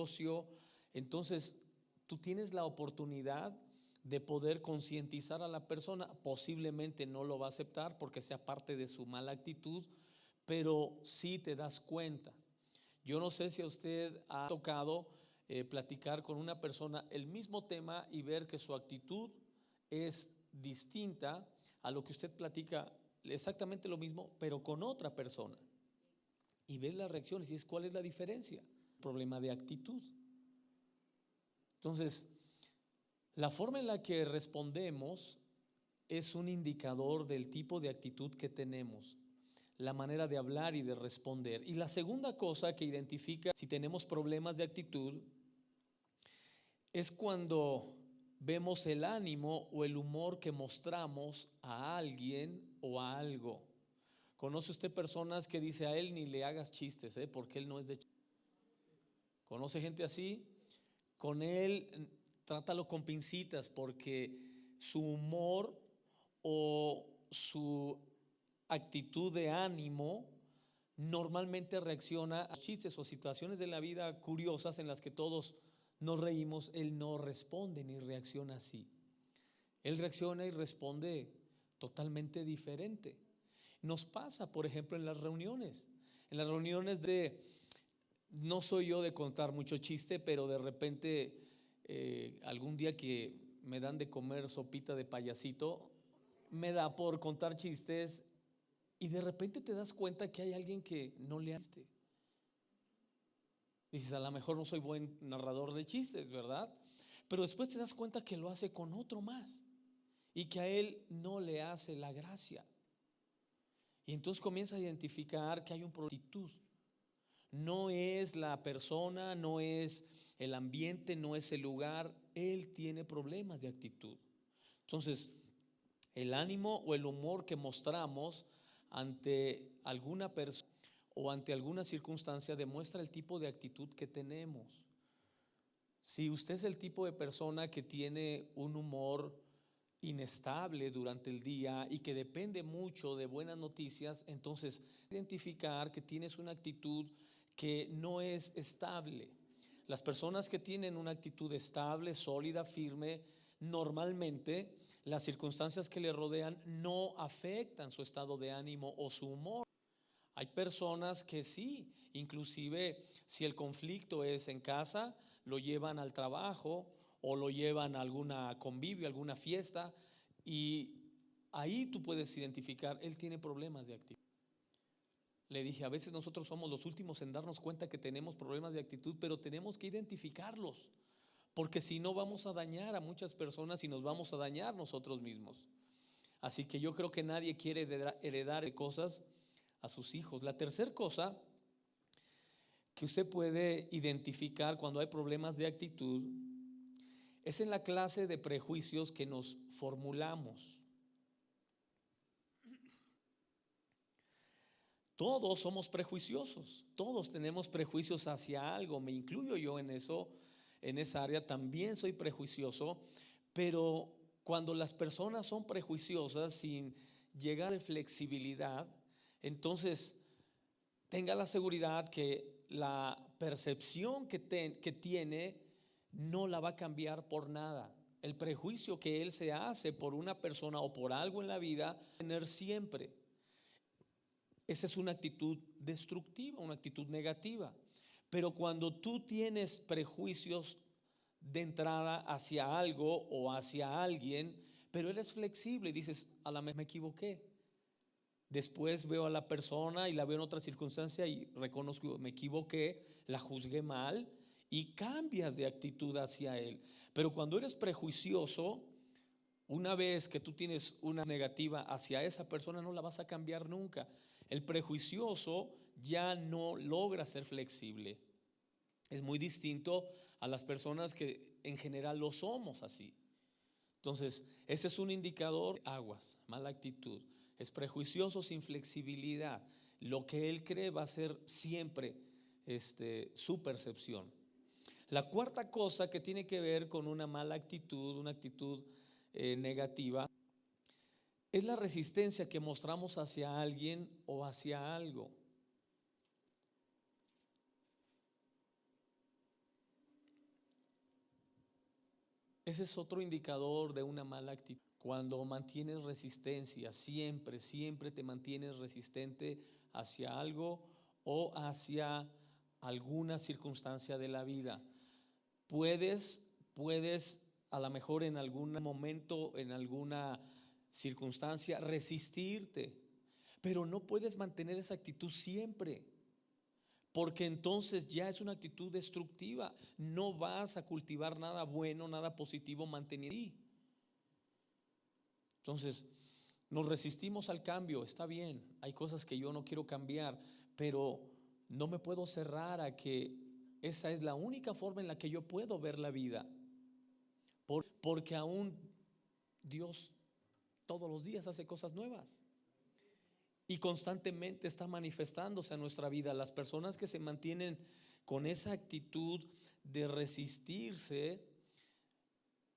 negocio. Entonces tú tienes la oportunidad de poder concientizar a la persona. Posiblemente no lo va a aceptar porque sea parte de su mala actitud, pero sí te das cuenta. Yo no sé si a usted ha tocado platicar con una persona el mismo tema y ver que su actitud es distinta a lo que usted platica, exactamente lo mismo, pero con otra persona. Y ves las reacciones y dices, ¿cuál es la diferencia? Problema de actitud. Entonces, la forma en la que respondemos es un indicador del tipo de actitud que tenemos, la manera de hablar y de responder. Y la segunda cosa que identifica si tenemos problemas de actitud es cuando vemos el ánimo o el humor que mostramos a alguien o a algo. ¿Conoce usted personas que dice a él ni le hagas chistes, porque él no es de chistes? ¿Conoce gente así? Con él trátalo con pincitas porque su humor o su actitud de ánimo normalmente reacciona a chistes o situaciones de la vida curiosas en las que todos nos reímos. Él no responde ni reacciona así. Él reacciona y responde totalmente diferente. Nos pasa, por ejemplo, en las reuniones. En las reuniones no soy yo de contar mucho chiste, pero de repente algún día que me dan de comer sopita de payasito, me da por contar chistes y de repente te das cuenta que hay alguien que no le hace. Dices, a lo mejor no soy buen narrador de chistes, ¿verdad? Pero después te das cuenta que lo hace con otro más y que a él no le hace la gracia. Y entonces comienza a identificar que hay un problema de actitud. No es la persona, no es el ambiente, no es el lugar. Él tiene problemas de actitud. Entonces, el ánimo o el humor que mostramos ante alguna persona o ante alguna circunstancia demuestra el tipo de actitud que tenemos. Si usted es el tipo de persona que tiene un humor inestable durante el día y que depende mucho de buenas noticias, entonces identificar que tienes una actitud que no es estable. Las personas que tienen una actitud estable, sólida, firme, normalmente las circunstancias que le rodean no afectan su estado de ánimo o su humor. Hay personas que sí, inclusive si el conflicto es en casa, lo llevan al trabajo o lo llevan a alguna convivio, alguna fiesta, y ahí tú puedes identificar, él tiene problemas de actitud. Le dije, a veces nosotros somos los últimos en darnos cuenta que tenemos problemas de actitud, pero tenemos que identificarlos, porque si no vamos a dañar a muchas personas y nos vamos a dañar nosotros mismos. Así que yo creo que nadie quiere heredar cosas a sus hijos. La tercera cosa que usted puede identificar cuando hay problemas de actitud es en la clase de prejuicios que nos formulamos. Todos somos prejuiciosos, todos tenemos prejuicios hacia algo, me incluyo yo en eso, en esa área también soy prejuicioso, pero cuando las personas son prejuiciosas sin llegar a flexibilidad, entonces tenga la seguridad que la percepción que tiene no la va a cambiar por nada. El prejuicio que él se hace por una persona o por algo en la vida, tener siempre. Esa es una actitud destructiva, una actitud negativa. Pero cuando tú tienes prejuicios de entrada hacia algo o hacia alguien, pero eres flexible y dices, a la vez me equivoqué. Después veo a la persona y la veo en otra circunstancia y reconozco, me equivoqué, la juzgué mal y cambias de actitud hacia él. Pero cuando eres prejuicioso, una vez que tú tienes una negativa hacia esa persona, no la vas a cambiar nunca. El prejuicioso ya no logra ser flexible. Es muy distinto a las personas que en general lo somos así. Entonces, ese es un indicador. Aguas, mala actitud. Es prejuicioso sin flexibilidad. Lo que él cree va a ser siempre su percepción. La cuarta cosa que tiene que ver con una mala actitud, una actitud negativa, es la resistencia que mostramos hacia alguien o hacia algo. Ese es otro indicador de una mala actitud. Cuando mantienes resistencia, siempre te mantienes resistente hacia algo o hacia alguna circunstancia de la vida. Puedes a lo mejor en algún momento, en alguna circunstancia, resistirte, pero no puedes mantener esa actitud siempre, porque entonces ya es una actitud destructiva. No vas a cultivar nada bueno, nada positivo manteniendo ahí. Entonces, nos resistimos al cambio, está bien, hay cosas que yo no quiero cambiar, pero no me puedo cerrar a que esa es la única forma en la que yo puedo ver la vida, porque aún Dios todos los días hace cosas nuevas y constantemente está manifestándose a nuestra vida. Las personas que se mantienen con esa actitud de resistirse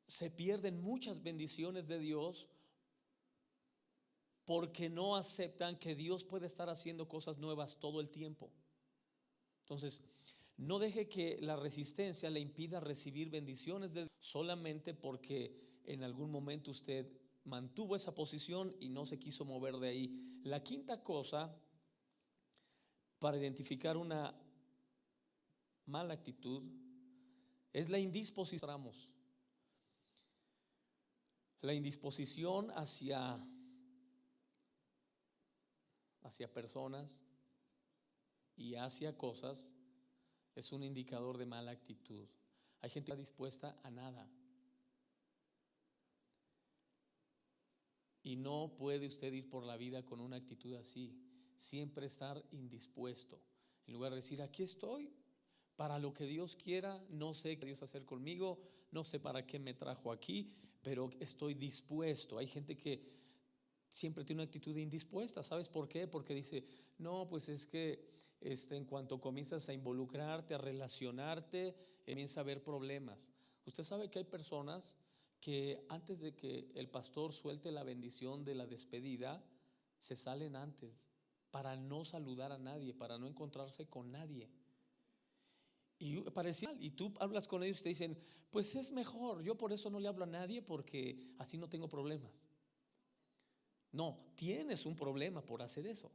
se pierden muchas bendiciones de Dios, porque no aceptan que Dios puede estar haciendo cosas nuevas todo el tiempo. Entonces, no deje que la resistencia le impida recibir bendiciones de Dios solamente porque en algún momento usted mantuvo esa posición y no se quiso mover de ahí. La quinta cosa para identificar una mala actitud es la indisposición. La indisposición hacia personas y hacia cosas es un indicador de mala actitud. Hay gente que está dispuesta a nada, y no puede usted ir por la vida con una actitud así. Siempre estar indispuesto, en lugar de decir: aquí estoy para lo que Dios quiera, no sé qué Dios hacer conmigo, no sé para qué me trajo aquí, pero estoy dispuesto. Hay gente que siempre tiene una actitud indispuesta. ¿Sabes por qué? Porque dice: no, pues es que en cuanto comienzas a involucrarte, a relacionarte, comienza a haber problemas. Usted sabe que hay personas que antes de que el pastor suelte la bendición de la despedida, se salen antes para no saludar a nadie, para no encontrarse con nadie. Y parecía, y tú hablas con ellos y te dicen: pues es mejor, yo por eso no le hablo a nadie, porque así no tengo problemas. No, tienes un problema por hacer eso.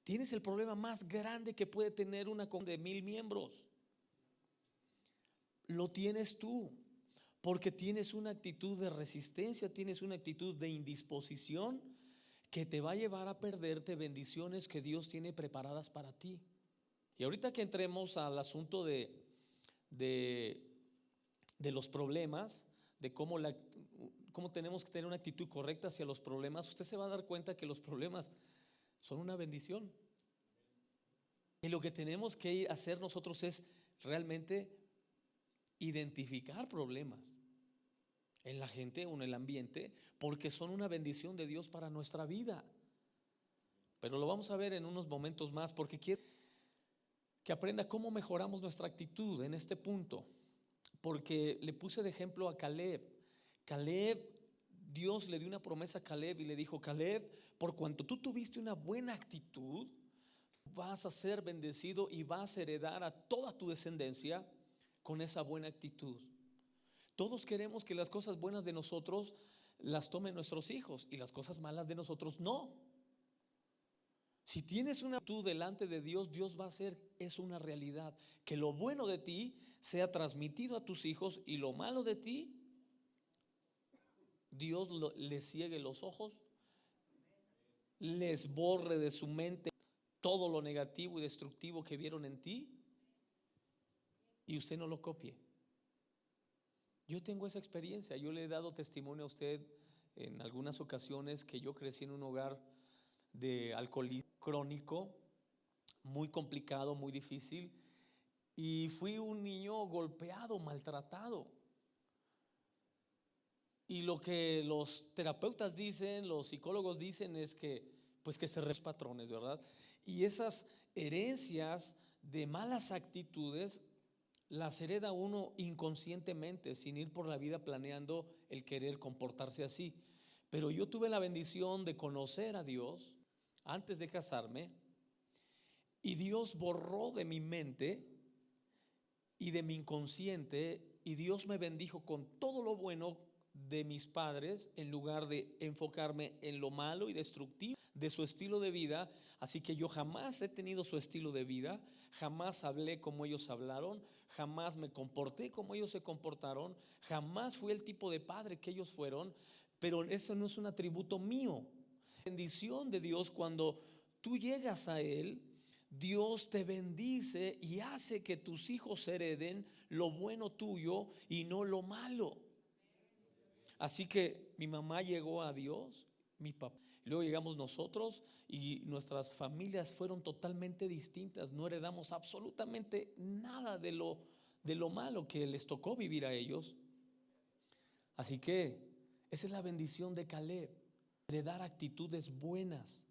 Tienes el problema más grande que puede tener una comunidad de 1000 miembros. Lo tienes tú, porque tienes una actitud de resistencia, tienes una actitud de indisposición que te va a llevar a perderte bendiciones que Dios tiene preparadas para ti. Y ahorita que entremos al asunto de los problemas, de cómo tenemos que tener una actitud correcta hacia los problemas, usted se va a dar cuenta que los problemas son una bendición. Y lo que tenemos que hacer nosotros es realmente identificar problemas en la gente o en el ambiente, porque son una bendición de Dios para nuestra vida. Pero lo vamos a ver en unos momentos más, porque quiero que aprenda cómo mejoramos nuestra actitud en este punto. Porque le puse de ejemplo a Caleb. Dios le dio una promesa a Caleb y le dijo: Caleb, por cuanto tú tuviste una buena actitud, vas a ser bendecido y vas a heredar a toda tu descendencia con esa buena actitud. Todos queremos que las cosas buenas de nosotros las tomen nuestros hijos y las cosas malas de nosotros no. Si tienes una actitud delante de Dios, Dios va a hacer eso una realidad, que lo bueno de ti sea transmitido a tus hijos y lo malo de ti, Dios les ciegue los ojos, les borre de su mente todo lo negativo y destructivo que vieron en ti, y usted no lo copie. Yo tengo esa experiencia. Yo le he dado testimonio a usted en algunas ocasiones que yo crecí en un hogar de alcoholismo crónico, muy complicado, muy difícil, y fui un niño golpeado, maltratado. Y lo que los terapeutas dicen, los psicólogos dicen es que pues que se repiten patrones, ¿verdad? Y esas herencias de malas actitudes las hereda uno inconscientemente, sin ir por la vida planeando el querer comportarse así. Pero yo tuve la bendición de conocer a Dios antes de casarme, y Dios borró de mi mente y de mi inconsciente y Dios me bendijo con todo lo bueno de mis padres en lugar de enfocarme en lo malo y destructivo de su estilo de vida. Así que yo jamás he tenido su estilo de vida, jamás hablé como ellos hablaron, jamás me comporté como ellos se comportaron, jamás fui el tipo de padre que ellos fueron. Pero eso no es un atributo mío. Bendición de Dios: cuando tú llegas a Él, Dios te bendice y hace que tus hijos hereden lo bueno tuyo y no lo malo. Así que mi mamá llegó a Dios, mi papá, luego llegamos nosotros, y nuestras familias fueron totalmente distintas. No heredamos absolutamente nada de lo malo que les tocó vivir a ellos. Así que esa es la bendición de Caleb: heredar actitudes buenas,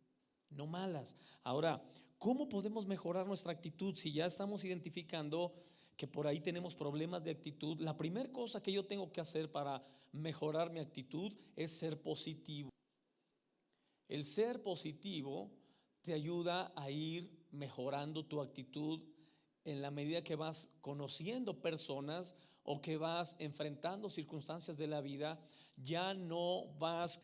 no malas. Ahora, ¿cómo podemos mejorar nuestra actitud si ya estamos identificando que por ahí tenemos problemas de actitud? La primera cosa que yo tengo que hacer para mejorar mi actitud es ser positivo. El ser positivo te ayuda a ir mejorando tu actitud en la medida que vas conociendo personas o que vas enfrentando circunstancias de la vida. Ya no vas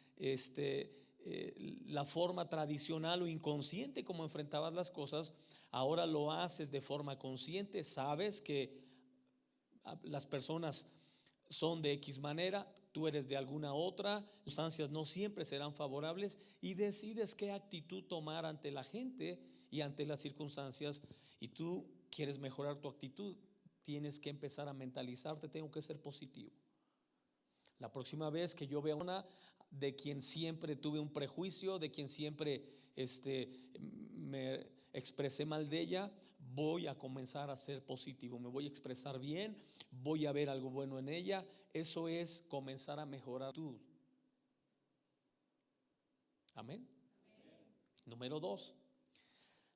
la forma tradicional o inconsciente como enfrentabas las cosas. Ahora lo haces de forma consciente. Sabes que las personas son de X manera, tú eres de alguna otra, las circunstancias no siempre serán favorables, y decides qué actitud tomar ante la gente y ante las circunstancias. Y tú quieres mejorar tu actitud, tienes que empezar a mentalizarte: tengo que ser positivo. La próxima vez que yo vea una de quien siempre tuve un prejuicio, de quien siempre me expresé mal de ella, voy a comenzar a ser positivo, me voy a expresar bien, voy a ver algo bueno en ella. Eso es comenzar a mejorar tu. Amén. Número 2,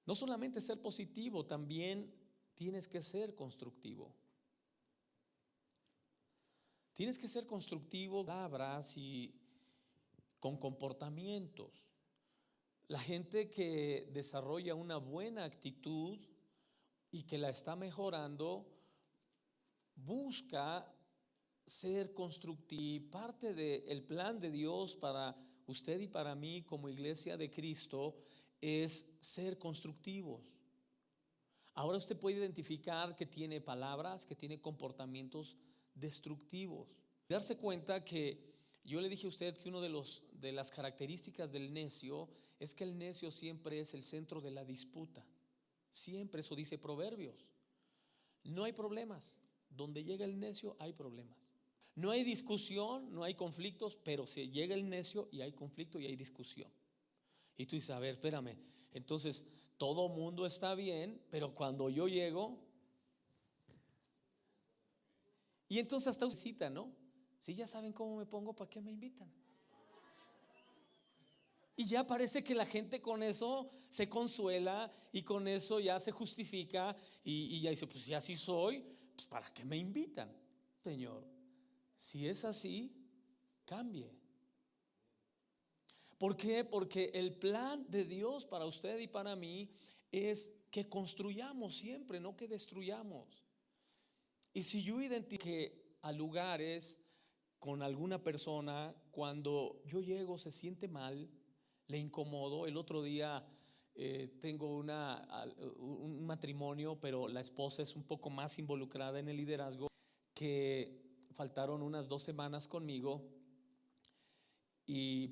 no solamente ser positivo, también tienes que ser constructivo. Tienes que ser constructivo, palabras y con comportamientos. La gente que desarrolla una buena actitud y que la está mejorando, busca ser constructivo. Y parte del plan de Dios para usted y para mí como iglesia de Cristo es ser constructivos. Ahora usted puede identificar que tiene palabras, que tiene comportamientos destructivos. Darse cuenta que yo le dije a usted que uno de las características del necio es que el necio siempre es el centro de la disputa. Siempre, eso dice Proverbios. No hay problemas. Donde llega el necio hay problemas. No hay discusión, no hay conflictos, pero si llega el necio y hay conflicto y hay discusión. Y tú dices: a ver, espérame, entonces todo mundo está bien, pero cuando yo llego, y entonces hasta usted cita, ¿no? Si ya saben cómo me pongo, ¿para qué me invitan? Y ya parece que la gente con eso se consuela y con eso ya se justifica y ya dice: pues si así soy, pues ¿para qué me invitan? Señor, si es así, cambie. ¿Por qué? Porque el plan de Dios para usted y para mí es que construyamos siempre, no que destruyamos. Y si yo identifique a lugares con alguna persona, cuando yo llego se siente mal, le incomodo. El otro día tengo un matrimonio, pero la esposa es un poco más involucrada en el liderazgo, que faltaron unas 2 semanas conmigo,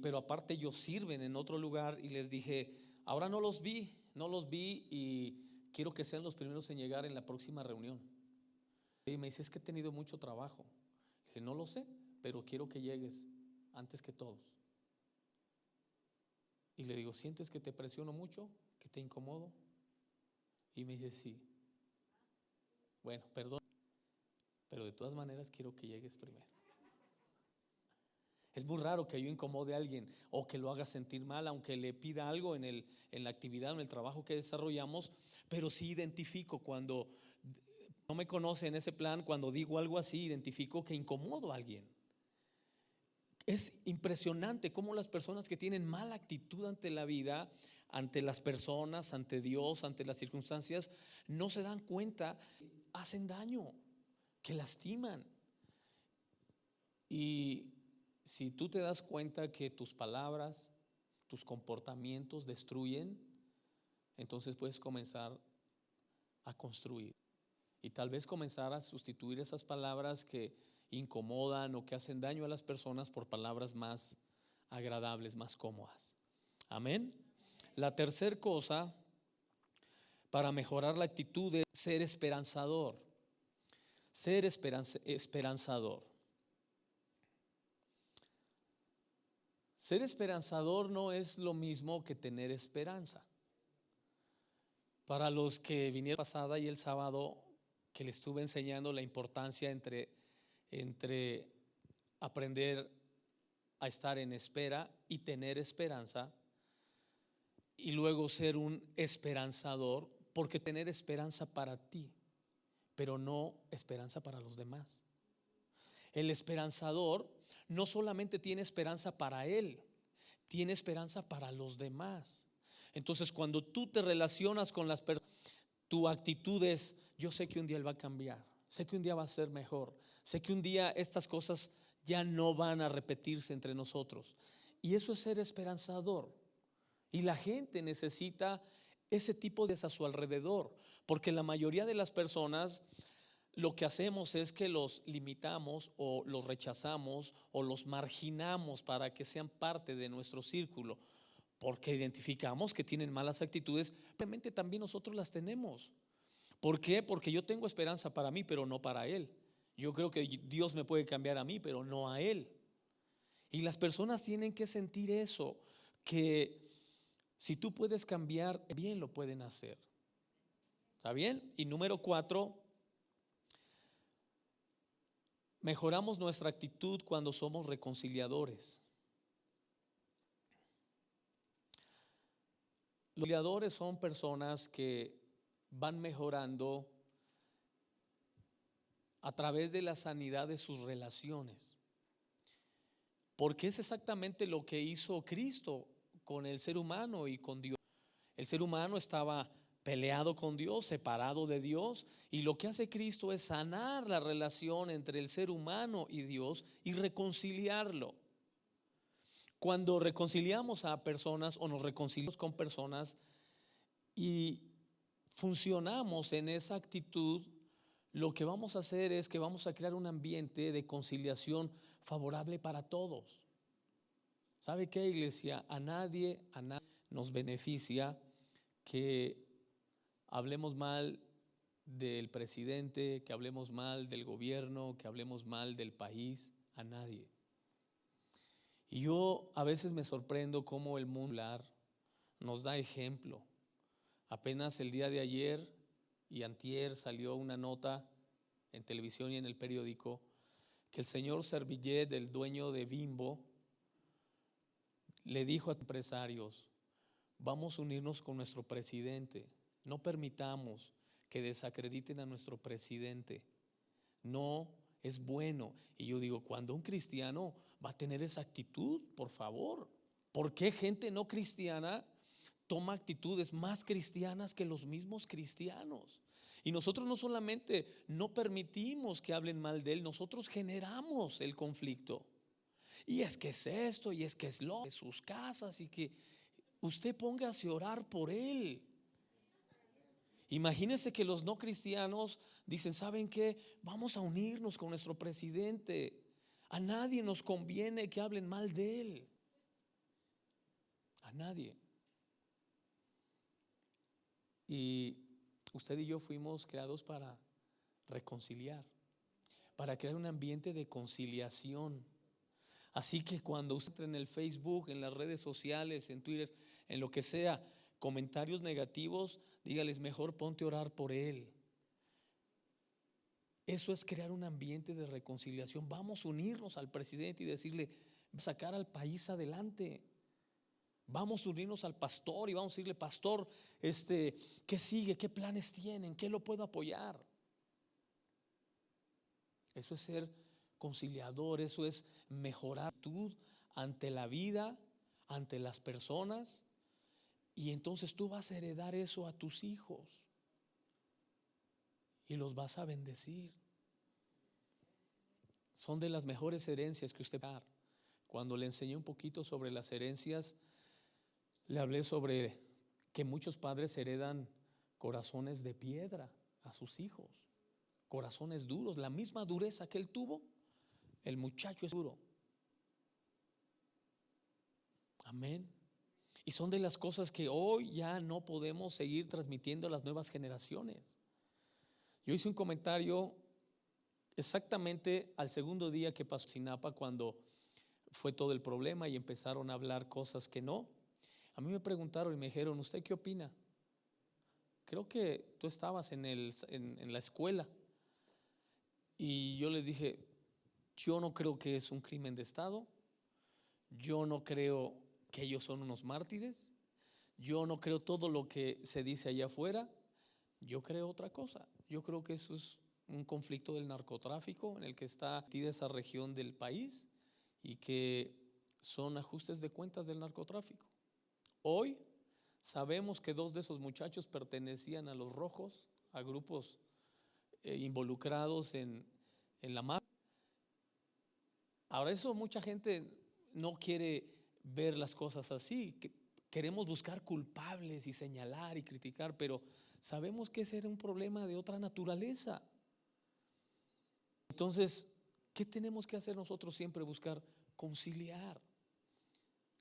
pero aparte ellos sirven en otro lugar, y les dije: ahora no los vi y quiero que sean los primeros en llegar en la próxima reunión. Y me dice: es que he tenido mucho trabajo. Dije: no lo sé, pero quiero que llegues antes que todos. Y le digo: ¿sientes que te presiono mucho? ¿Que te incomodo? Y me dice: sí. Bueno, perdón, pero de todas maneras quiero que llegues primero. Es muy raro que yo incomode a alguien o que lo haga sentir mal, aunque le pida algo en la actividad o en el trabajo que desarrollamos. Pero sí identifico cuando no me conoce en ese plan, cuando digo algo así, identifico que incomodo a alguien. Es impresionante cómo las personas que tienen mala actitud ante la vida, ante las personas, ante Dios, ante las circunstancias, no se dan cuenta, hacen daño, que lastiman. Y si tú te das cuenta que tus palabras, tus comportamientos destruyen, entonces puedes comenzar a construir. Y tal vez comenzar a sustituir esas palabras que incomodan o que hacen daño a las personas por palabras más agradables, más cómodas. Amén. La tercera cosa para mejorar la actitud es ser esperanzador. Ser esperanzador. Ser esperanzador no es lo mismo que tener esperanza. Para los que vinieron pasada y el sábado, que les estuve enseñando la importancia entre aprender a estar en espera y tener esperanza, y luego ser un esperanzador, porque tener esperanza para ti, pero no esperanza para los demás. El esperanzador no solamente tiene esperanza para él, tiene esperanza para los demás. Entonces, cuando tú te relacionas con las personas, tu actitud es: yo sé que un día él va a cambiar, sé que un día va a ser mejor, sé que un día estas cosas ya no van a repetirse entre nosotros. Y eso es ser esperanzador. Y la gente necesita ese tipo de a su alrededor, porque la mayoría de las personas lo que hacemos es que los limitamos o los rechazamos o los marginamos para que sean parte de nuestro círculo, porque identificamos que tienen malas actitudes. Obviamente también nosotros las tenemos. ¿Por qué? Porque yo tengo esperanza para mí, pero no para él. Yo creo que Dios me puede cambiar a mí, pero no a él. Y las personas tienen que sentir eso, que si tú puedes cambiar, bien lo pueden hacer. ¿Está bien? Y número 4, mejoramos nuestra actitud cuando somos reconciliadores. Los reconciliadores son personas que van mejorando a través de la sanidad de sus relaciones, porque es exactamente lo que hizo Cristo con el ser humano y con Dios. El ser humano estaba peleado con Dios, separado de Dios, y lo que hace Cristo es sanar la relación entre el ser humano y Dios y reconciliarlo. Cuando reconciliamos a personas o nos reconciliamos con personas y funcionamos en esa actitud, lo que vamos a hacer es que vamos a crear un ambiente de conciliación favorable para todos. ¿Sabe qué, iglesia? A nadie nos beneficia que hablemos mal del presidente, que hablemos mal del gobierno, que hablemos mal del país. A nadie. Y yo a veces me sorprendo cómo el mundo nos da ejemplo. Apenas el día de ayer y antier salió una nota en televisión y en el periódico que el señor Servillet, el dueño de Bimbo, le dijo a empresarios: vamos a unirnos con nuestro presidente, no permitamos que desacrediten a nuestro presidente, no es bueno. Y yo digo, cuando un cristiano va a tener esa actitud, por favor, ¿por qué gente no cristiana toma actitudes más cristianas que los mismos cristianos? Y nosotros no solamente no permitimos que hablen mal de él, nosotros generamos el conflicto. Y es que es esto, y es que es lo de sus casas, y que usted póngase a orar por él. Imagínense que los no cristianos dicen: ¿saben qué? Vamos a unirnos con nuestro presidente. A nadie nos conviene que hablen mal de él. A nadie. Y usted y yo fuimos creados para reconciliar, para crear un ambiente de conciliación. Así que cuando usted entre en el Facebook, en las redes sociales, en Twitter, en lo que sea, comentarios negativos, dígales: mejor ponte a orar por él. Eso es crear un ambiente de reconciliación. Vamos a unirnos al presidente y decirle: sacar al país adelante. Vamos a unirnos al pastor y vamos a decirle: pastor, ¿qué sigue? ¿Qué planes tienen? ¿Qué lo puedo apoyar? Eso es ser conciliador, eso es mejorar tu actitud ante la vida, ante las personas. Y entonces tú vas a heredar eso a tus hijos y los vas a bendecir. Son de las mejores herencias que usted va a dar. Cuando le enseñé un poquito sobre las herencias, le hablé sobre que muchos padres heredan corazones de piedra a sus hijos, corazones duros, la misma dureza que él tuvo, el muchacho es duro. Amén. Y son de las cosas que hoy ya no podemos seguir transmitiendo a las nuevas generaciones. Yo hice un comentario exactamente al segundo día que pasó Sinapa, cuando fue todo el problema y empezaron a hablar cosas que no. A mí me preguntaron y me dijeron: ¿usted qué opina? Creo que tú estabas en la escuela. Y yo les dije: yo no creo que es un crimen de Estado. Yo no creo que ellos son unos mártires. Yo no creo todo lo que se dice allá afuera. Yo creo otra cosa. Yo creo que eso es un conflicto del narcotráfico en el que está metida esa región del país, y que son ajustes de cuentas del narcotráfico. Hoy sabemos que 2 de esos muchachos pertenecían a los rojos, a grupos involucrados en la mafia. Ahora, eso mucha gente no quiere ver las cosas así, que queremos buscar culpables y señalar y criticar, pero sabemos que ese era un problema de otra naturaleza. Entonces, ¿qué tenemos que hacer nosotros? Siempre buscar conciliar,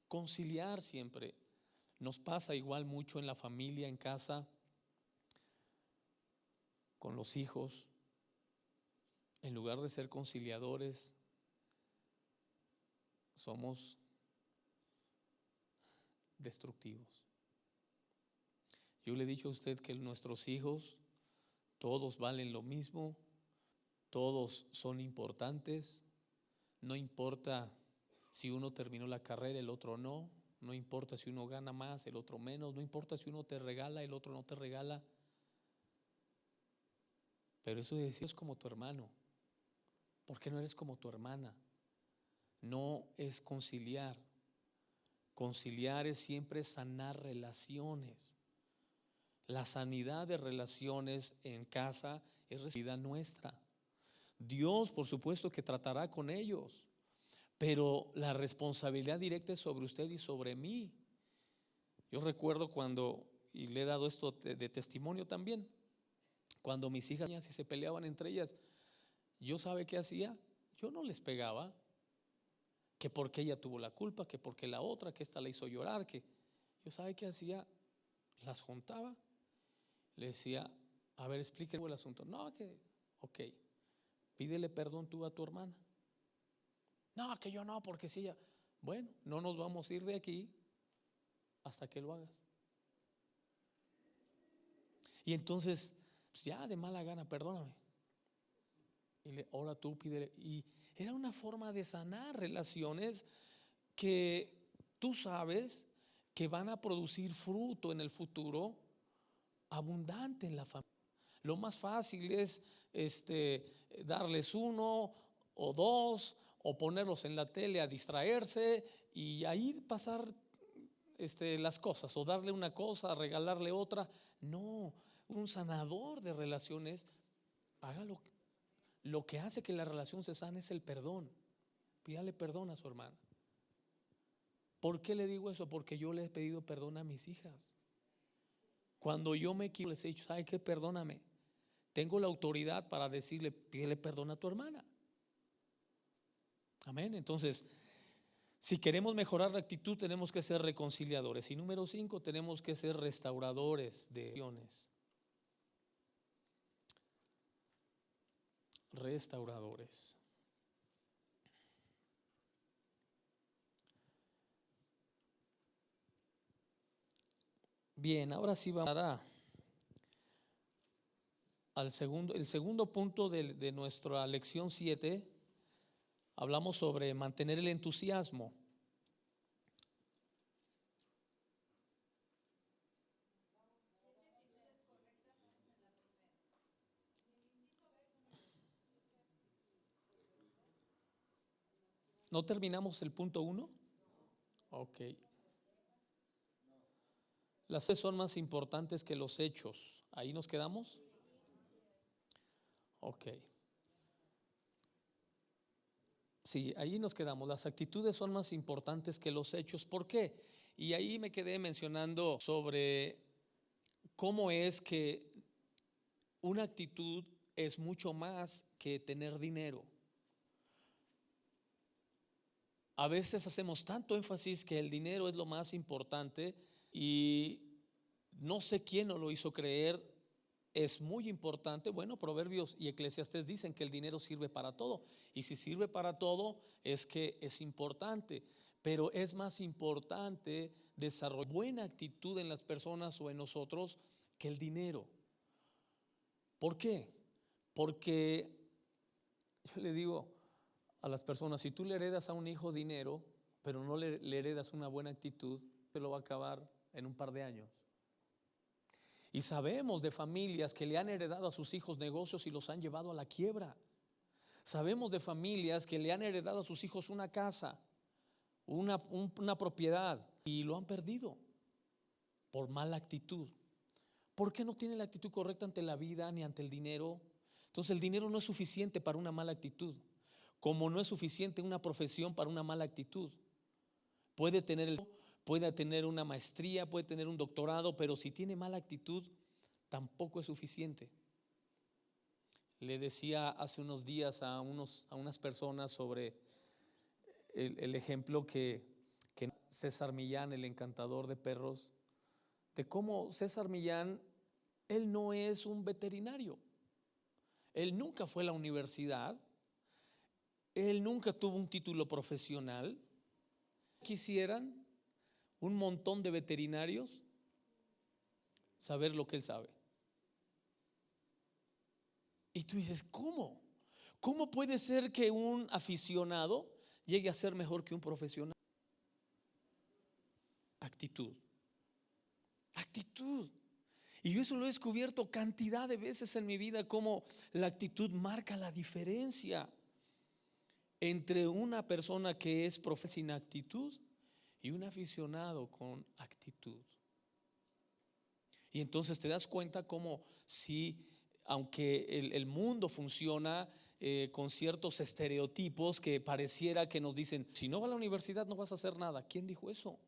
conciliar siempre. Nos pasa igual mucho en la familia, en casa, con los hijos. En lugar de ser conciliadores, somos destructivos. Yo le he dicho a usted que nuestros hijos todos valen lo mismo, todos son importantes. No importa si uno terminó la carrera, el otro no. No importa si uno gana más, el otro menos. No importa si uno te regala, el otro no te regala. Pero eso de decir es como tu hermano, ¿por qué no eres como tu hermana? No es conciliar. Conciliar es siempre sanar relaciones. La sanidad de relaciones en casa es responsabilidad nuestra. Dios, por supuesto, que tratará con ellos, pero la responsabilidad directa es sobre usted y sobre mí. Yo recuerdo cuando, y le he dado esto de testimonio también, cuando mis hijas y se peleaban entre ellas, yo ¿sabe qué hacía? Yo no les pegaba, que porque ella tuvo la culpa, que porque la otra, que esta la hizo llorar, que yo ¿sabe qué hacía? Las juntaba, le decía: a ver, explíqueme el asunto. No, que, ok, pídele perdón tú a tu hermana. No, que yo no, porque si ella, bueno, no nos vamos a ir de aquí hasta que lo hagas. Y entonces, pues ya de mala gana, perdóname. Y ahora tú pídele. Y era una forma de sanar relaciones que tú sabes que van a producir fruto en el futuro abundante en la familia. Lo más fácil es darles 1 o 2, o ponerlos en la tele a distraerse y ahí pasar las cosas, o darle una cosa, regalarle otra. No, un sanador de relaciones, hágalo. Lo que hace que la relación se sane es el perdón. Pídale perdón a su hermana. ¿Por qué le digo eso? Porque yo le he pedido perdón a mis hijas. Cuando yo me equivoco, les he dicho: ¿sabe qué? Perdóname. Tengo la autoridad para decirle: pídele perdón a tu hermana. Amén. Entonces, si queremos mejorar la actitud, tenemos que ser reconciliadores. Y número 5, tenemos que ser restauradores de relaciones. Restauradores. Bien, ahora sí vamos al segundo punto de nuestra lección 7. Hablamos sobre mantener el entusiasmo. ¿No terminamos el punto 1? Ok. Las acciones son más importantes que los hechos. ¿Ahí nos quedamos? Ok. Sí, ahí nos quedamos. Las actitudes son más importantes que los hechos. ¿Por qué? Y ahí me quedé mencionando sobre cómo es que una actitud es mucho más que tener dinero. A veces hacemos tanto énfasis que el dinero es lo más importante y no sé quién nos lo hizo creer. Es muy importante. Bueno, Proverbios y Eclesiastés dicen que el dinero sirve para todo. Y si sirve para todo, es que es importante. Pero es más importante desarrollar buena actitud en las personas o en nosotros que el dinero. ¿Por qué? Porque yo le digo a las personas, si tú le heredas a un hijo dinero, pero no le heredas una buena actitud, se lo va a acabar en un par de años. Y sabemos de familias que le han heredado a sus hijos negocios y los han llevado a la quiebra. Sabemos de familias que le han heredado a sus hijos una casa, una propiedad, y lo han perdido por mala actitud. ¿Por qué no tiene la actitud correcta ante la vida ni ante el dinero? Entonces el dinero no es suficiente para una mala actitud, como no es suficiente una profesión para una mala actitud. Puede tener una maestría, puede tener un doctorado, pero si tiene mala actitud, tampoco es suficiente. Le decía hace unos días a unas personas sobre el ejemplo que César Millán, el encantador de perros, de cómo César Millán, él no es un veterinario, él nunca fue a la universidad, él nunca tuvo un título profesional. Quisieran un montón de veterinarios saber lo que él sabe. Y tú dices, ¿cómo? ¿Cómo puede ser que un aficionado llegue a ser mejor que un profesional? Actitud. Actitud. Y yo eso lo he descubierto cantidad de veces en mi vida, cómo la actitud marca la diferencia entre una persona que es profesional sin actitud y un aficionado con actitud. Y entonces te das cuenta como si, aunque el mundo funciona con ciertos estereotipos que pareciera que nos dicen, si no vas a la universidad no vas a hacer nada. ¿Quién dijo eso?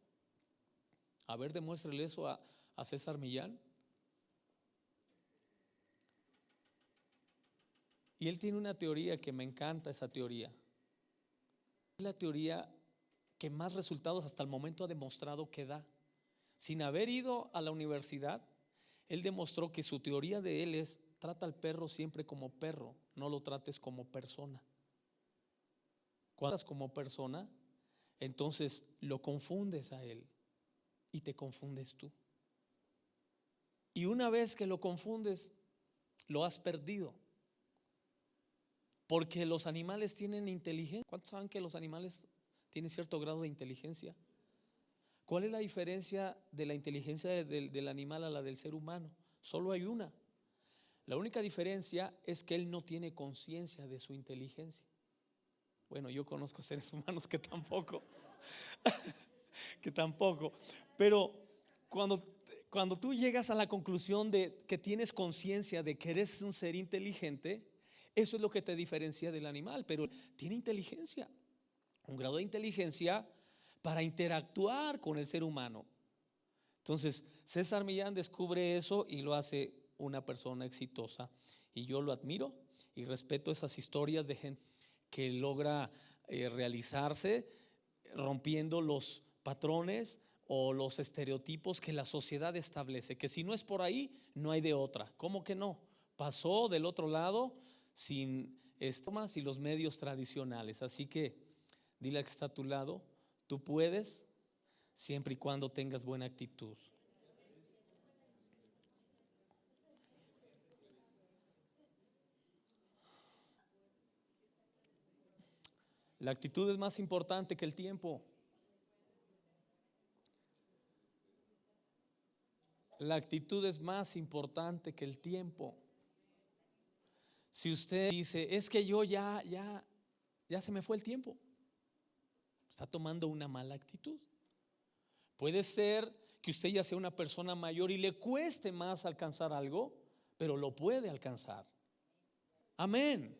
A ver, demuéstrele eso a César Millán. Y él tiene una teoría que me encanta, esa teoría. Es la teoría que más resultados hasta el momento ha demostrado que da. Sin haber ido a la universidad, él demostró que su teoría de él es: trata al perro siempre como perro, no lo trates como persona. Cuando tratas como persona, entonces lo confundes a él y te confundes tú. Y una vez que lo confundes, lo has perdido. Porque los animales tienen inteligencia. ¿Cuántos saben que los animales tienen cierto grado de inteligencia? ¿Cuál es la diferencia de la inteligencia del animal a la del ser humano? Solo hay una. La única diferencia es que él no tiene conciencia de su inteligencia. Bueno, yo conozco seres humanos que tampoco, pero cuando tú llegas a la conclusión de que tienes conciencia de que eres un ser inteligente, eso es lo que te diferencia del animal. Pero tiene inteligencia, un grado de inteligencia para interactuar con el ser humano. Entonces César Millán descubre eso y lo hace una persona exitosa, y yo lo admiro y respeto esas historias de gente que logra realizarse rompiendo los patrones o los estereotipos que la sociedad establece, que si no es por ahí no hay de otra. ¿Cómo que no? Pasó del otro lado sin más y los medios tradicionales. Así que dile al que está a tu lado: tú puedes, siempre y cuando tengas buena actitud. La actitud es más importante que el tiempo. La actitud es más importante que el tiempo. Si usted dice, es que yo ya se me fue el tiempo, está tomando una mala actitud. Puede ser que usted ya sea una persona mayor y le cueste más alcanzar algo, pero lo puede alcanzar. Amén.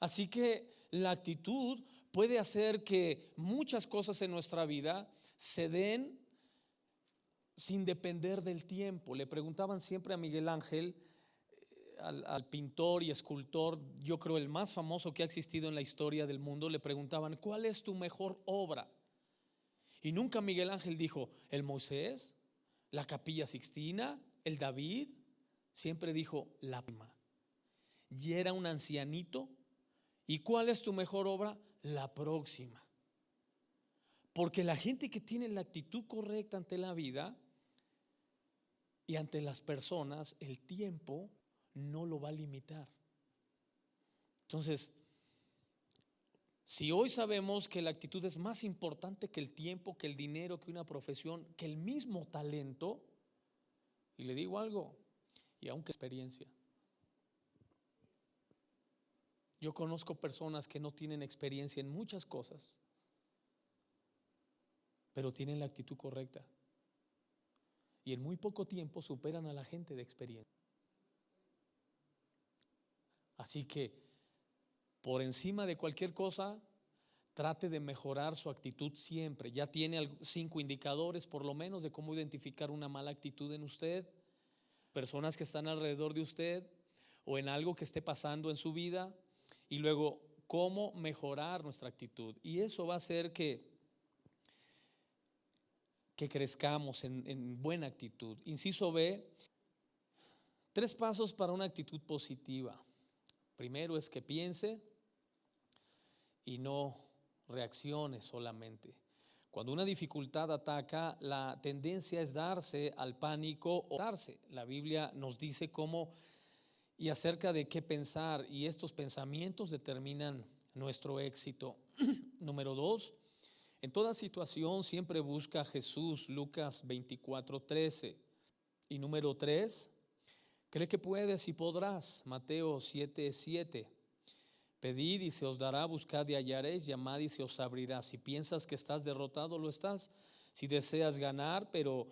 Así que la actitud puede hacer que muchas cosas en nuestra vida se den sin depender del tiempo. Le preguntaban siempre a Miguel Ángel, al pintor y escultor, yo creo el más famoso que ha existido en la historia del mundo, le preguntaban: ¿cuál es tu mejor obra? Y nunca Miguel Ángel dijo el Moisés, la Capilla Sixtina, el David. Siempre dijo la prima. Y era un ancianito. ¿Y cuál es tu mejor obra? La próxima. Porque la gente que tiene la actitud correcta ante la vida y ante las personas, el tiempo no lo va a limitar. Entonces, si hoy sabemos que la actitud es más importante que el tiempo, que el dinero, que una profesión, que el mismo talento, y le digo algo, y aunque experiencia, yo conozco personas que no tienen experiencia en muchas cosas, pero tienen la actitud correcta, y en muy poco tiempo superan a la gente de experiencia. Así que por encima de cualquier cosa, trate de mejorar su actitud siempre. Ya tiene 5 indicadores por lo menos de cómo identificar una mala actitud en usted, personas que están alrededor de usted o en algo que esté pasando en su vida, y luego cómo mejorar nuestra actitud. Y eso va a hacer que crezcamos en buena actitud. Inciso B, 3 pasos para una actitud positiva. Primero es que piense y no reaccione solamente. Cuando una dificultad ataca, la tendencia es darse al pánico o darse. La Biblia nos dice cómo y acerca de qué pensar, y estos pensamientos determinan nuestro éxito. Número 2, en toda situación siempre busca a Jesús, Lucas 24:13. Y número 3, cree que puedes y podrás, Mateo 7:7. Pedid y se os dará, buscad y hallaréis, llamad y se os abrirá. Si piensas que estás derrotado, lo estás. Si deseas ganar, pero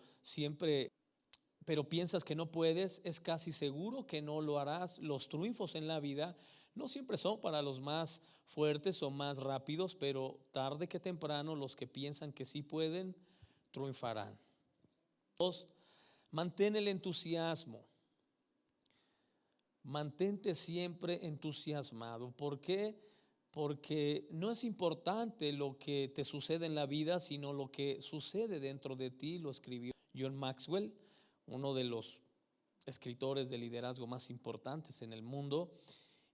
piensas que no puedes, es casi seguro que no lo harás. Los triunfos en la vida no siempre son para los más fuertes o más rápidos, pero tarde que temprano los que piensan que sí pueden, triunfarán. 2, mantén el entusiasmo. Mantente siempre entusiasmado. ¿Por qué? Porque no es importante lo que te sucede en la vida, sino lo que sucede dentro de ti. Lo escribió John Maxwell, uno de los escritores de liderazgo más importantes en el mundo.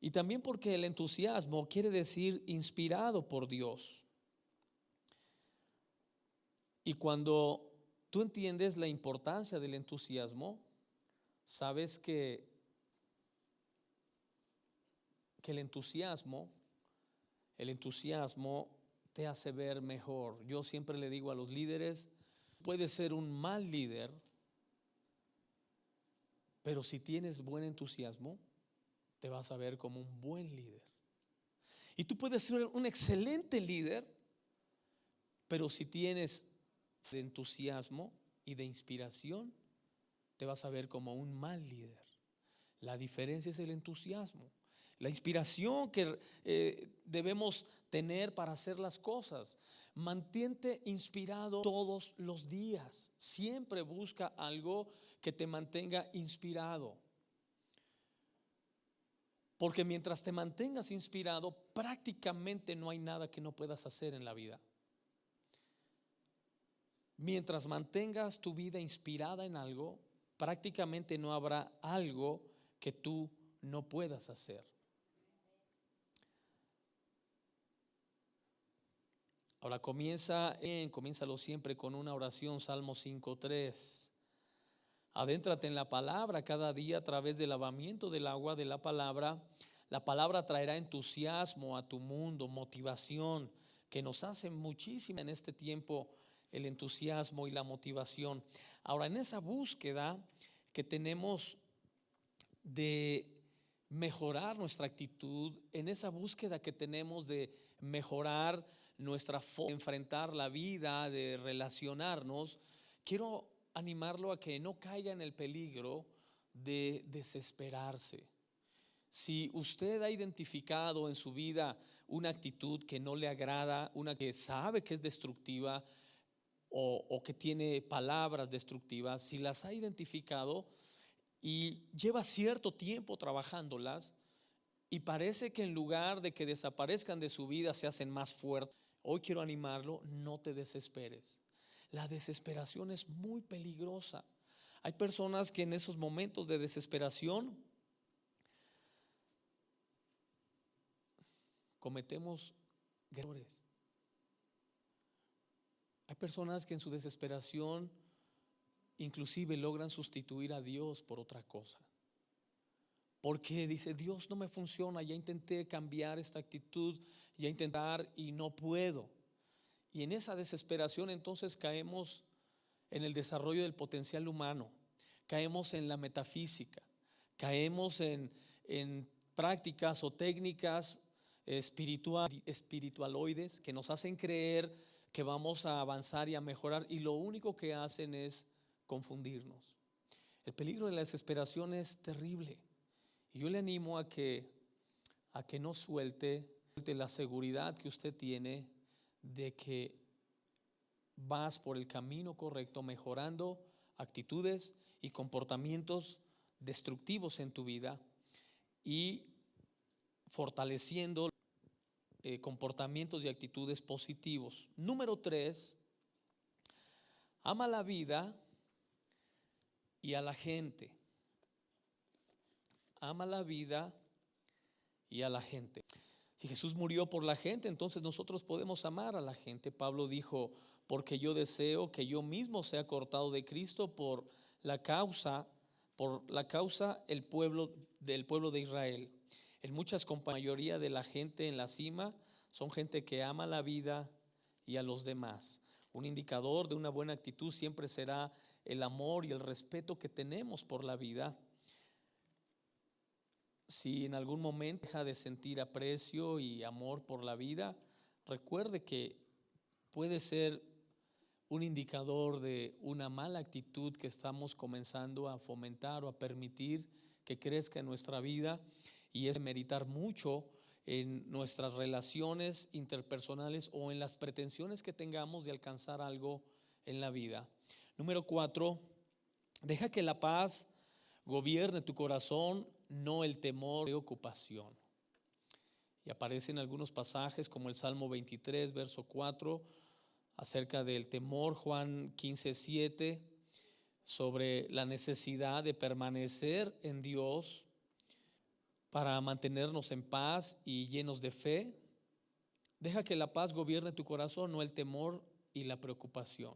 Y también porque el entusiasmo quiere decir inspirado por Dios. Y cuando tú entiendes la importancia del entusiasmo, sabes que el entusiasmo te hace ver mejor. Yo siempre le digo a los líderes, puedes ser un mal líder, pero si tienes buen entusiasmo, te vas a ver como un buen líder. Y tú puedes ser un excelente líder, pero si tienes de entusiasmo y de inspiración, te vas a ver como un mal líder. La diferencia es el entusiasmo, la inspiración que debemos tener para hacer las cosas. Mantente inspirado todos los días. Siempre busca algo que te mantenga inspirado. Porque mientras te mantengas inspirado, prácticamente no hay nada que no puedas hacer en la vida. Mientras mantengas tu vida inspirada en algo, prácticamente no habrá algo que tú no puedas hacer. Ahora comiénzalo siempre con una oración, Salmo 5:3. Adéntrate en la palabra cada día a través del lavamiento del agua de la palabra. La palabra traerá entusiasmo a tu mundo, motivación, que nos hace muchísimo en este tiempo, el entusiasmo y la motivación. Ahora, en esa búsqueda que tenemos de mejorar nuestra actitud, en esa búsqueda que tenemos de mejorar nuestra forma de enfrentar la vida, de relacionarnos, quiero animarlo a que no caiga en el peligro de desesperarse. Si usted ha identificado en su vida una actitud que no le agrada, una que sabe que es destructiva o que tiene palabras destructivas, si las ha identificado y lleva cierto tiempo trabajándolas y parece que en lugar de que desaparezcan de su vida se hacen más fuertes, hoy quiero animarlo, no te desesperes. La desesperación es muy peligrosa. Hay personas que en esos momentos de desesperación cometemos errores. Hay personas que en su desesperación inclusive logran sustituir a Dios por otra cosa. Porque dice, Dios no me funciona, ya intenté cambiar esta actitud, ya intentar y no puedo. Y en esa desesperación entonces caemos en el desarrollo del potencial humano, caemos en la metafísica, caemos en prácticas o técnicas espiritualoides que nos hacen creer que vamos a avanzar y a mejorar, y lo único que hacen es confundirnos. El peligro de la desesperación es terrible, y yo le animo a que no suelte la seguridad que usted tiene de que vas por el camino correcto, mejorando actitudes y comportamientos destructivos en tu vida y fortaleciendo comportamientos y actitudes positivos. Número 3, ama la vida y a la gente. Ama la vida y a la gente. Si Jesús murió por la gente, entonces nosotros podemos amar a la gente. Pablo dijo, porque yo deseo que yo mismo sea cortado de Cristo por la causa del pueblo de Israel. En muchas mayoría de la gente en la cima son gente que ama la vida y a los demás. Un indicador de una buena actitud siempre será el amor y el respeto que tenemos por la vida. Si en algún momento deja de sentir aprecio y amor por la vida, recuerde que puede ser un indicador de una mala actitud que estamos comenzando a fomentar o a permitir que crezca en nuestra vida, y es meritar mucho en nuestras relaciones interpersonales o en las pretensiones que tengamos de alcanzar algo en la vida. Número 4, deja que la paz gobierne tu corazón, no el temor de ocupación. Y aparece en algunos pasajes como el Salmo 23, verso 4, acerca del temor, Juan 15:7, sobre la necesidad de permanecer en Dios para mantenernos en paz y llenos de fe. Deja que la paz gobierne tu corazón, no el temor y la preocupación.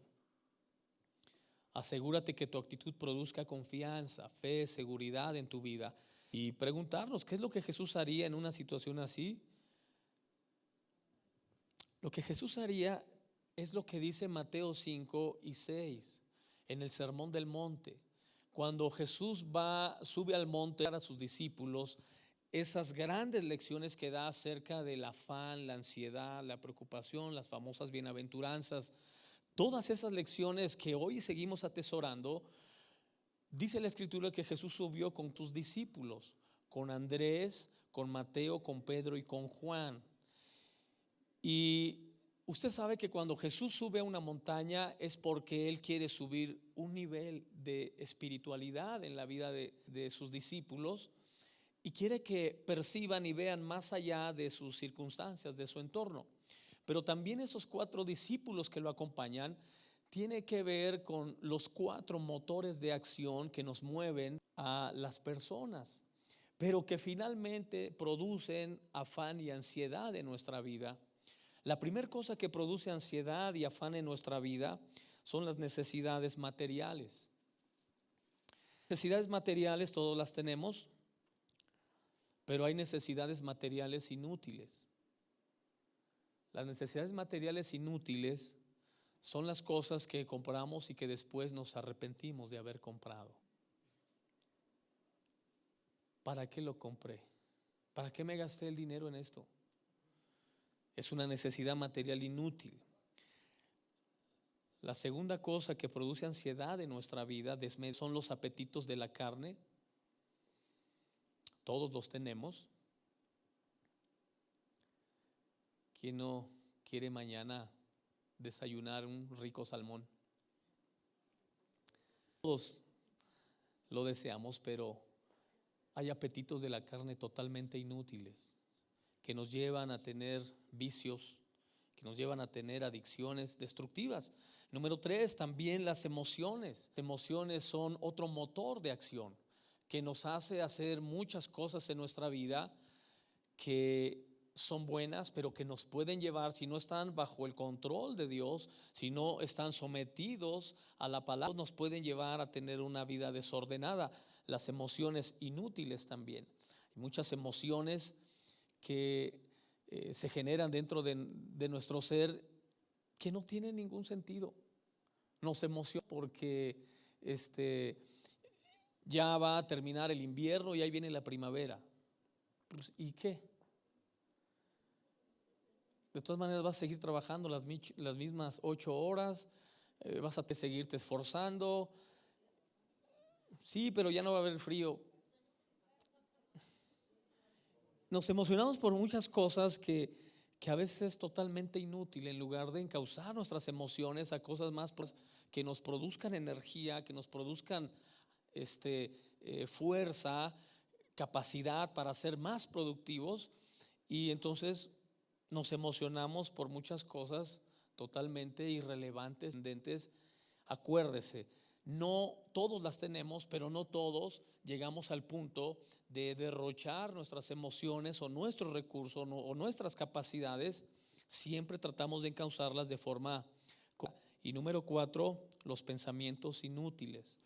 Asegúrate que tu actitud produzca confianza, fe, seguridad en tu vida. Y preguntarnos, ¿qué es lo que Jesús haría en una situación así? Lo que Jesús haría es lo que dice Mateo 5 y 6 en el Sermón del Monte. Cuando Jesús sube al monte a sus discípulos, esas grandes lecciones que da acerca del afán, la ansiedad, la preocupación, las famosas bienaventuranzas, todas esas lecciones que hoy seguimos atesorando, dice la Escritura que Jesús subió con sus discípulos, con Andrés, con Mateo, con Pedro y con Juan. Y usted sabe que cuando Jesús sube a una montaña es porque Él quiere subir un nivel de espiritualidad en la vida de sus discípulos, y quiere que perciban y vean más allá de sus circunstancias, de su entorno. Pero también esos 4 discípulos que lo acompañan tiene que ver con los 4 motores de acción que nos mueven a las personas, pero que finalmente producen afán y ansiedad en nuestra vida. La primera cosa que produce ansiedad y afán en nuestra vida son las necesidades materiales. Necesidades materiales todos las tenemos, pero hay necesidades materiales inútiles. Las necesidades materiales inútiles son las cosas que compramos y que después nos arrepentimos de haber comprado. ¿Para qué lo compré? ¿Para qué me gasté el dinero en esto? Es una necesidad material inútil. La segunda cosa que produce ansiedad en nuestra vida son los apetitos de la carne. Todos los tenemos. ¿Quién no quiere mañana desayunar un rico salmón? Todos lo deseamos, pero hay apetitos de la carne totalmente inútiles que nos llevan a tener vicios, que nos llevan a tener adicciones destructivas. Número 3, también las emociones. Emociones son otro motor de acción que nos hace hacer muchas cosas en nuestra vida que son buenas, pero que nos pueden llevar, si no están bajo el control de Dios, si no están sometidos a la palabra, nos pueden llevar a tener una vida desordenada. Las emociones inútiles también. Hay muchas emociones que se generan dentro de nuestro ser que no tienen ningún sentido. Nos emociona porque ya va a terminar el invierno y ahí viene la primavera. Pues, ¿y qué? De todas maneras vas a seguir trabajando las mismas 8 horas, vas a seguirte esforzando. Sí, pero ya no va a haber frío. Nos emocionamos por muchas cosas que a veces es totalmente inútil, en lugar de encauzar nuestras emociones a cosas más que nos produzcan energía, que nos produzcan fuerza, capacidad para ser más productivos. Y entonces nos emocionamos por muchas cosas totalmente irrelevantes. Acuérdese, no todos las tenemos, pero no todos llegamos al punto de derrochar nuestras emociones o nuestros recursos o nuestras capacidades. Siempre tratamos de encauzarlas de forma. Y número 4, los pensamientos inútiles.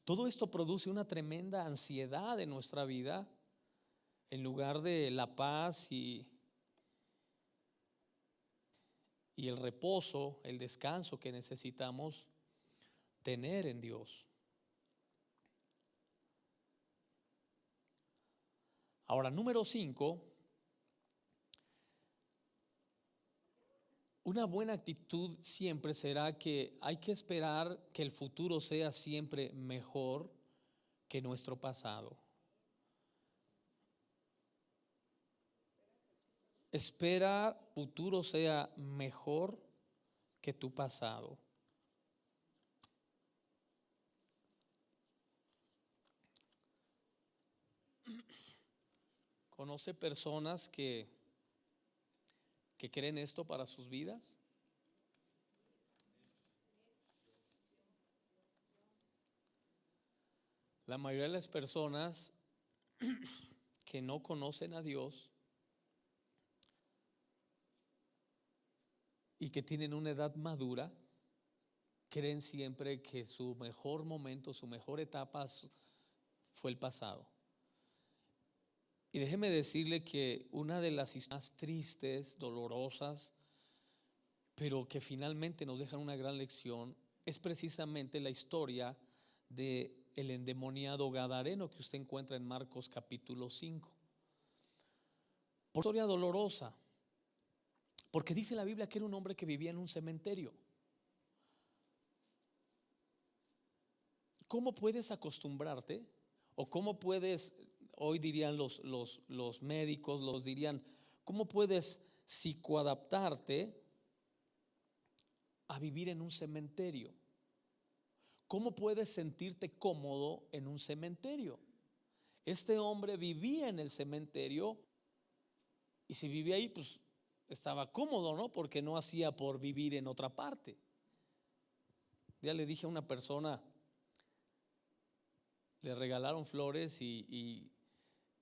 Todo esto produce una tremenda ansiedad en nuestra vida, en lugar de la paz y el reposo, el descanso que necesitamos tener en Dios. Ahora, número 5, una buena actitud siempre será que hay que esperar que el futuro sea siempre mejor que nuestro pasado. Espera futuro sea mejor que tu pasado. ¿Conoce personas que creen esto para sus vidas? La mayoría de las personas que no conocen a Dios y que tienen una edad madura, creen siempre que su mejor momento, su mejor etapa fue el pasado. Y déjeme decirle que una de las historias más tristes, dolorosas, pero que finalmente nos dejan una gran lección, es precisamente la historia del endemoniado gadareno que usted encuentra en Marcos capítulo 5. Por historia dolorosa, porque dice la Biblia que era un hombre que vivía en un cementerio. ¿Cómo puedes acostumbrarte? ¿O cómo puedes, hoy dirían los médicos, los dirían, cómo puedes psicoadaptarte a vivir en un cementerio? ¿Cómo puedes sentirte cómodo en un cementerio? Este hombre vivía en el cementerio y si vivía ahí, pues estaba cómodo, ¿no? Porque no hacía por vivir en otra parte. Ya le dije a una persona, le regalaron flores y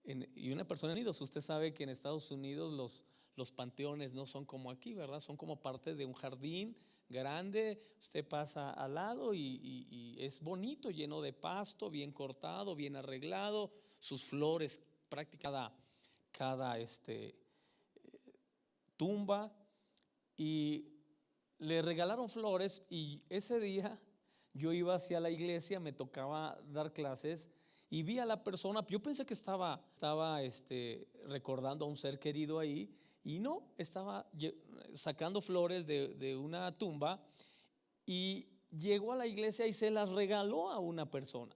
una persona en Estados Unidos, usted sabe que en Estados Unidos los panteones no son como aquí, ¿verdad? Son como parte de un jardín grande, usted pasa al lado y es bonito, lleno de pasto, bien cortado, bien arreglado, sus flores prácticamente cada tumba, y le regalaron flores. Y ese día yo iba hacia la iglesia, me tocaba dar clases y vi a la persona. Yo pensé que estaba recordando a un ser querido ahí, y no, estaba sacando flores de una tumba, y llegó a la iglesia y se las regaló a una persona.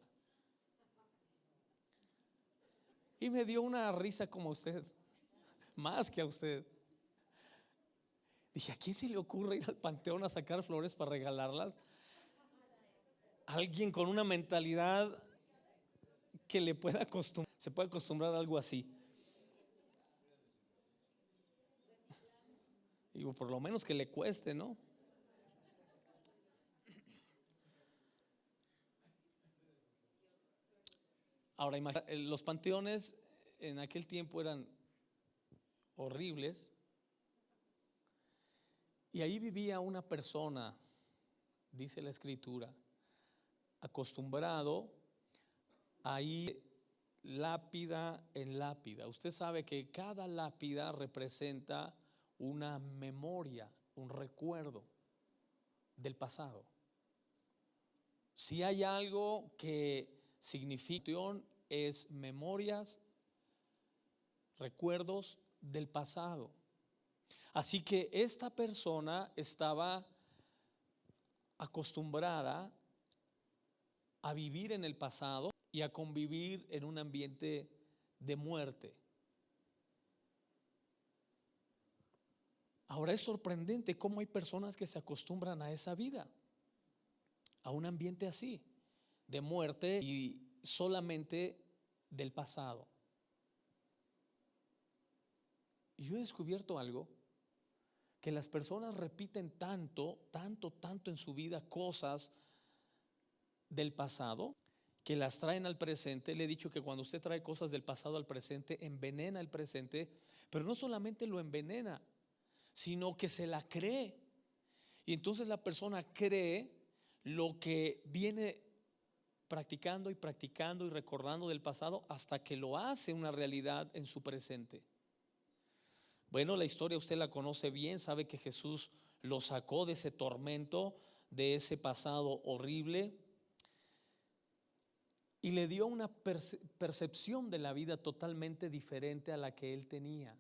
Y me dio una risa como a usted, más que a usted. Dije, ¿a quién se le ocurre ir al panteón a sacar flores para regalarlas? Alguien con una mentalidad que le pueda acostumbrar, se puede acostumbrar a algo así. Digo, por lo menos que le cueste, ¿no? Ahora, los panteones en aquel tiempo eran horribles. Y ahí vivía una persona, dice la escritura, acostumbrado a ir lápida en lápida. Usted sabe que cada lápida representa una memoria, un recuerdo del pasado. Si hay algo que significa es memorias, recuerdos del pasado. Así que esta persona estaba acostumbrada a vivir en el pasado y a convivir en un ambiente de muerte. Ahora es sorprendente cómo hay personas que se acostumbran a esa vida, a un ambiente así, de muerte y solamente del pasado. Y yo he descubierto algo, que las personas repiten tanto en su vida cosas del pasado, que las traen al presente. Le he dicho que cuando usted trae cosas del pasado al presente, envenena el presente, pero no solamente lo envenena, sino que se la cree. Y entonces la persona cree lo que viene practicando y recordando del pasado hasta que lo hace una realidad en su presente. Bueno, la historia usted la conoce bien, sabe que Jesús lo sacó de ese tormento, de ese pasado horrible, y le dio una percepción de la vida totalmente diferente a la que él tenía.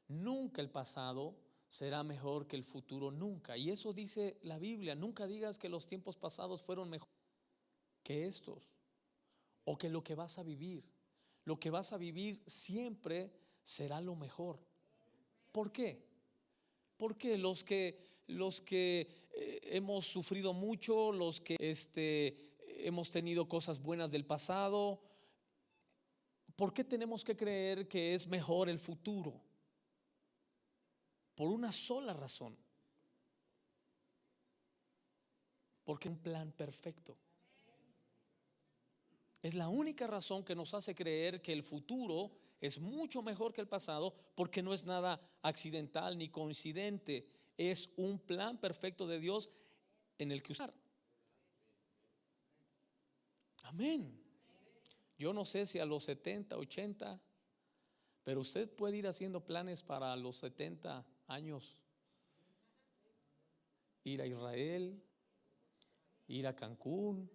Nunca el pasado será mejor que el futuro, nunca. Y eso dice la Biblia. Nunca digas que los tiempos pasados fueron mejor que estos, o que lo que vas a vivir. Lo que vas a vivir siempre será lo mejor. ¿Por qué? Porque los que hemos sufrido mucho, los que hemos tenido cosas buenas del pasado, ¿por qué tenemos que creer que es mejor el futuro? Por una sola razón. Porque es un plan perfecto. Es la única razón que nos hace creer que el futuro es mucho mejor que el pasado, porque no es nada accidental ni coincidente. Es un plan perfecto de Dios en el que usar. Amén. Yo no sé si a los 70, 80, pero usted puede ir haciendo planes para los 70 años. Ir a Israel, ir a Cancún,